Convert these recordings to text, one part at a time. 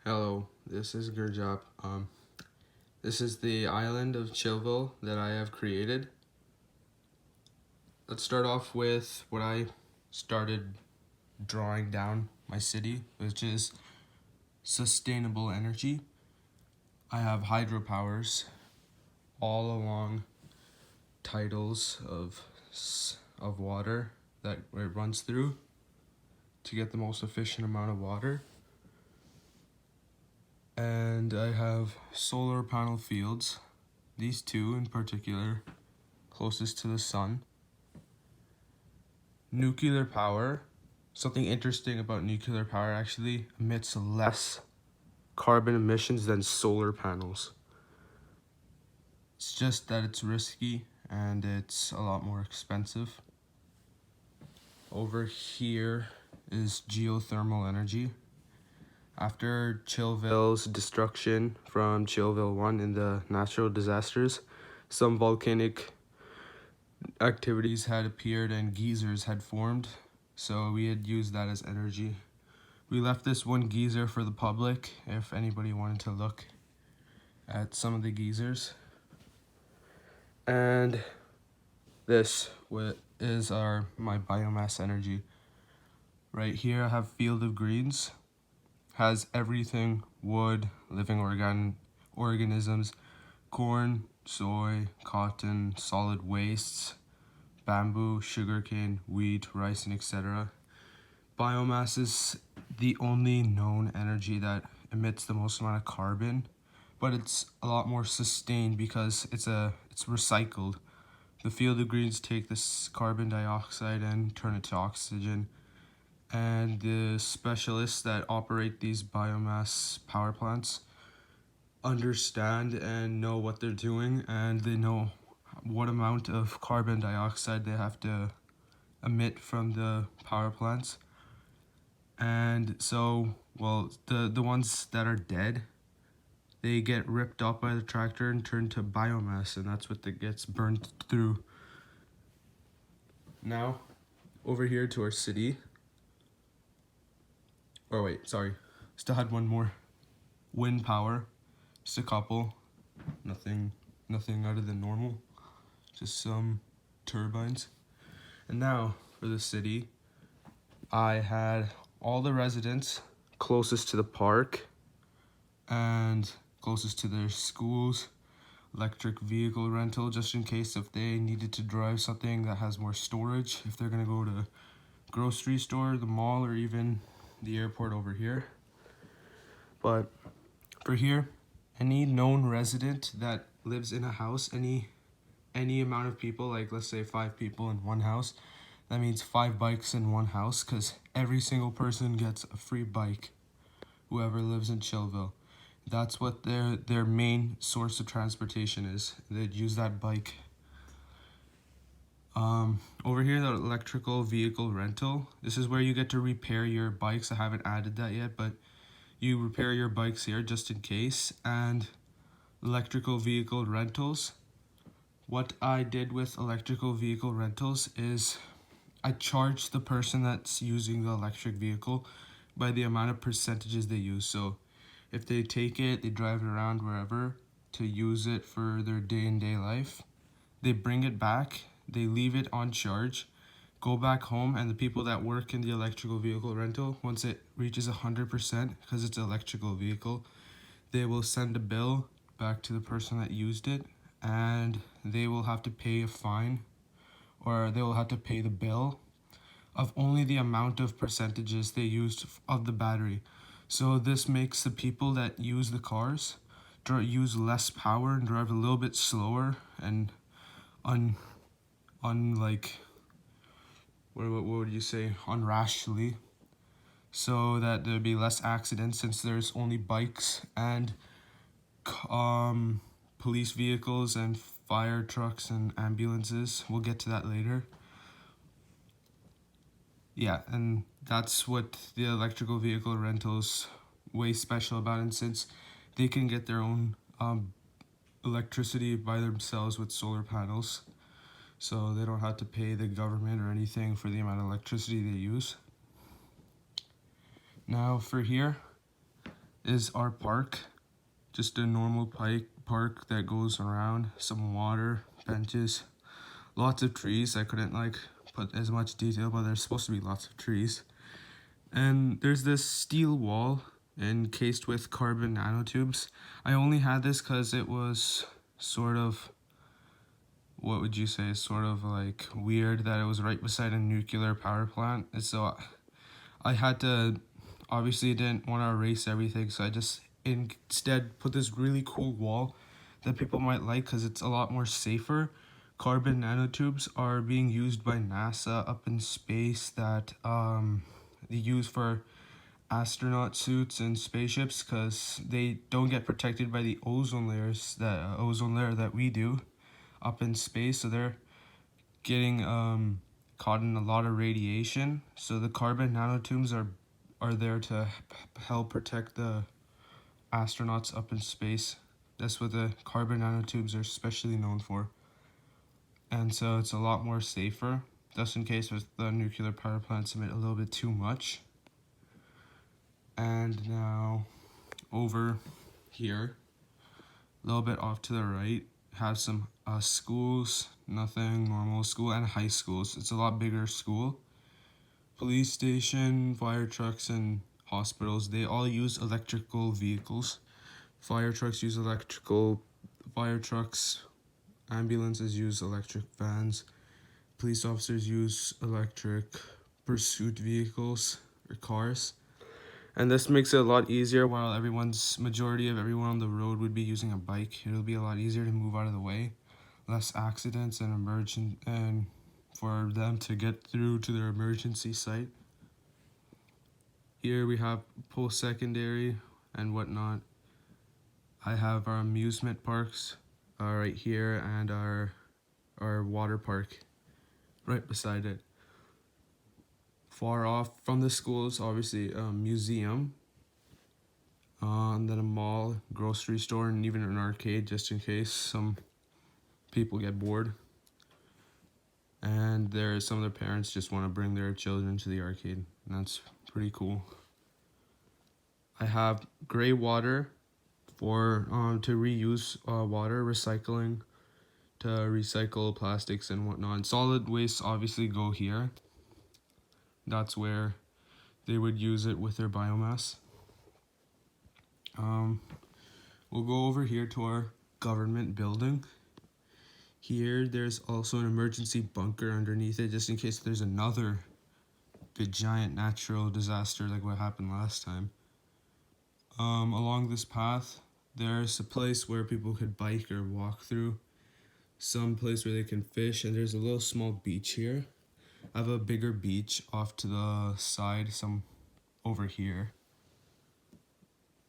Hello, this is Gurjaap. This is the island of Chillville that I have created. Let's start off with what I started drawing down my city, which is sustainable energy. I have hydropowers all along titles of water that it runs through to get the most efficient amount of water. And I have solar panel fields, these two in particular, closest to the sun. Nuclear power, something interesting about nuclear power, actually emits less carbon emissions than solar panels. It's just that it's risky and it's a lot more expensive. Over here is geothermal energy. After Chillville's destruction from Chillville 1 in the natural disasters, some volcanic activities had appeared and geysers had formed, so we had used that as energy. We left this one geyser for the public if anybody wanted to look at some of the geysers. And this is my biomass energy. Right here I have Field of Greens. Has everything: wood, living organisms, corn, soy, cotton, solid wastes, bamboo, sugarcane, wheat, rice, and etc. Biomass is the only known energy that emits the most amount of carbon, but it's a lot more sustained because it's recycled. The Field of Greens take this carbon dioxide and turn it to oxygen. And the specialists that operate these biomass power plants understand and know what they're doing, and they know what amount of carbon dioxide they have to emit from the power plants. And so, the ones that are dead, they get ripped up by the tractor and turned to biomass, and that's what gets burned through. Now, over here to our city. Oh wait, sorry. Still had one more. Wind power. Just a couple. Nothing out of the normal. Just some turbines. And now for the city, I had all the residents closest to the park and closest to their schools, electric vehicle rental, just in case if they needed to drive something that has more storage, if they're gonna go to grocery store, the mall, or even the airport over here. But for here, any known resident that lives in a house, any amount of people, like let's say 5 people in one house, that means 5 bikes in one house, because every single person gets a free bike, whoever lives in Chillville. That's what their main source of transportation is. They'd use that bike. Over here, the electrical vehicle rental. This is where you get to repair your bikes. I haven't added that yet, but you repair your bikes here just in case. And electrical vehicle rentals. What I did with electrical vehicle rentals is I charge the person that's using the electric vehicle by the amount of percentages they use. So if they take it, they drive it around wherever to use it for their day-to-day life, they bring it back, they leave it on charge, go back home, and the people that work in the electrical vehicle rental, once it reaches 100%, because it's an electrical vehicle, they will send a bill back to the person that used it, and they will have to pay a fine, or they will have to pay the bill of only the amount of percentages they used of the battery. So this makes the people that use the cars use less power and drive a little bit slower and unrashly, so that there'd be less accidents, since there's only bikes and police vehicles and fire trucks and ambulances. We'll get to that later. Yeah, and that's what the electrical vehicle rentals way special about, and since they can get their own electricity by themselves with solar panels, so they don't have to pay the government or anything for the amount of electricity they use. Now for here, is our park. Just a normal park that goes around, some water, benches, lots of trees. I couldn't like put as much detail, but there's supposed to be lots of trees. And there's this steel wall encased with carbon nanotubes. I only had this because it was sort of, what would you say, sort of like weird that it was right beside a nuclear power plant. And so I had to, obviously didn't want to erase everything, so I just instead put this really cool wall that people might like because it's a lot more safer. Carbon nanotubes are being used by NASA up in space that they use for astronaut suits and spaceships because they don't get protected by the ozone layer that we do up in space, so they're getting caught in a lot of radiation. So the carbon nanotubes are there to help protect the astronauts up in space. That's what the carbon nanotubes are especially known for. And so it's a lot more safer, just in case with the nuclear power plants emit a little bit too much. And now over here, a little bit off to the right, have some schools, nothing normal school, and high schools. It's a lot bigger school. Police station, fire trucks, and hospitals, they all use electrical vehicles. Fire trucks use electrical fire trucks, ambulances use electric vans, police officers use electric pursuit vehicles or cars. And this makes it a lot easier. While majority of everyone on the road would be using a bike, it'll be a lot easier to move out of the way, less accidents and for them to get through to their emergency site. Here we have post-secondary and whatnot. I have our amusement parks right here and our water park right beside it. Far off from the schools, obviously a museum, and then a mall, grocery store, and even an arcade just in case some people get bored. And some of their parents just want to bring their children to the arcade, and that's pretty cool. I have gray water for to reuse water, recycling, to recycle plastics and whatnot. Solid waste obviously go here. That's where they would use it with their biomass. We'll go over here to our government building. Here, there's also an emergency bunker underneath it, just in case there's another big giant natural disaster like what happened last time. Along this path, there's a place where people could bike or walk through. Some place where they can fish, and there's a little small beach here. I have a bigger beach off to the side, some over here.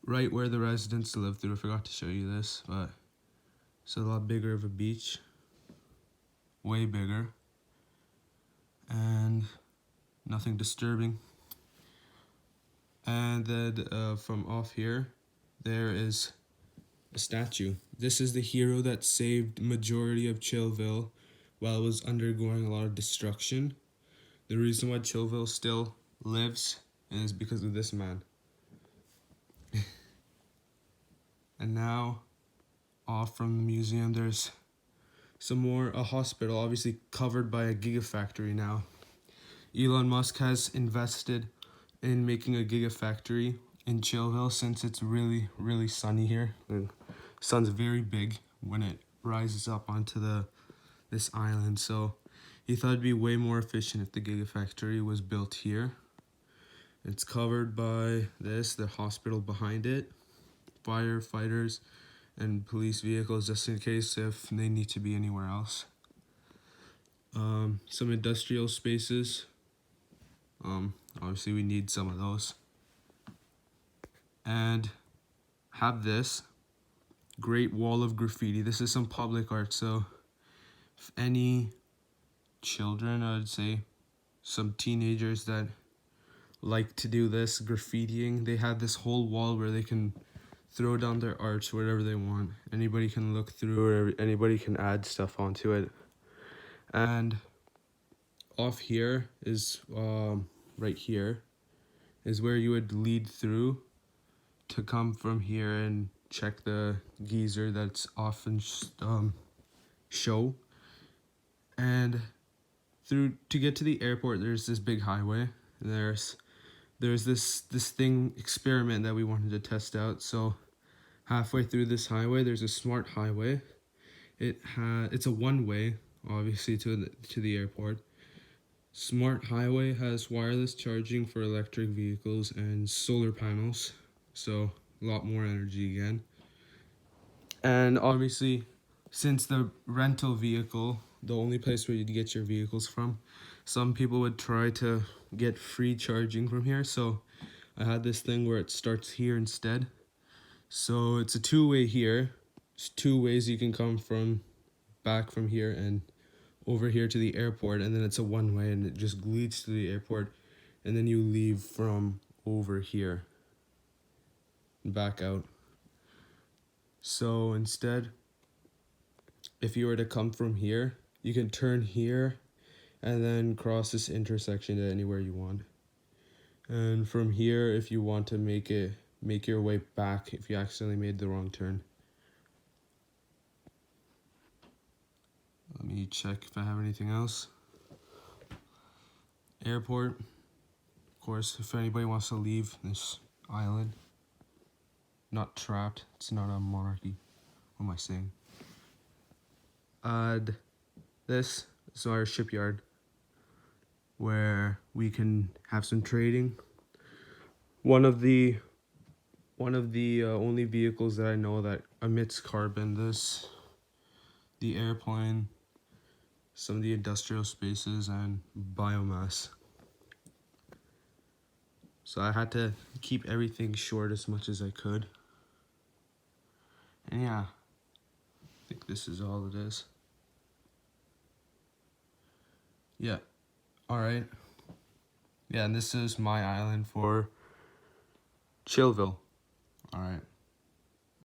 Right where the residents live through. I forgot to show you this, but it's a lot bigger of a beach. Way bigger. And nothing disturbing. And then from off here, there is a statue. This is the hero that saved majority of Chillville while it was undergoing a lot of destruction. The reason why Chillville still lives is because of this man. And now, off from the museum, there's a hospital, obviously covered by a gigafactory now. Elon Musk has invested in making a gigafactory in Chillville since it's really, really sunny here. The sun's very big when it rises up onto this island, so he thought it'd be way more efficient if the gigafactory was built here. It's covered by the hospital behind it, firefighters, and police vehicles just in case if they need to be anywhere else. Some industrial spaces. Obviously we need some of those. And have this great wall of graffiti. This is some public art, so if any children, I'd say some teenagers that like to do this graffitiing, they have this whole wall where they can throw down their arts, whatever they want. Anybody can look through it, anybody can add stuff onto it. And off here is right here is where you would lead through to come from here and check the geyser that's often show. And to get to the airport, there's this big highway. There's this thing experiment that we wanted to test out. So halfway through this highway, there's a smart highway. It's a one-way, obviously, to the airport. Smart highway has wireless charging for electric vehicles and solar panels, so a lot more energy again. And obviously, since the rental vehicle, the only place where you'd get your vehicles from, some people would try to get free charging from here. So I had this thing where it starts here instead. So it's a two-way here. It's two ways you can come back from here and over here to the airport, and then it's a one-way and it just leads to the airport, and then you leave from over here and back out. So instead, if you were to come from here, you can turn here and then cross this intersection to anywhere you want. And from here, if you want to make your way back if you accidentally made the wrong turn. Let me check if I have anything else. Airport. Of course, if anybody wants to leave this island. Not trapped. It's not a monarchy. What am I saying? This is our shipyard where we can have some trading. One of the only vehicles that I know that emits carbon. The airplane, some of the industrial spaces, and biomass. So I had to keep everything short as much as I could. And yeah, I think this is all it is. Yeah, alright. Yeah, and this is my island for Chillville. Alright.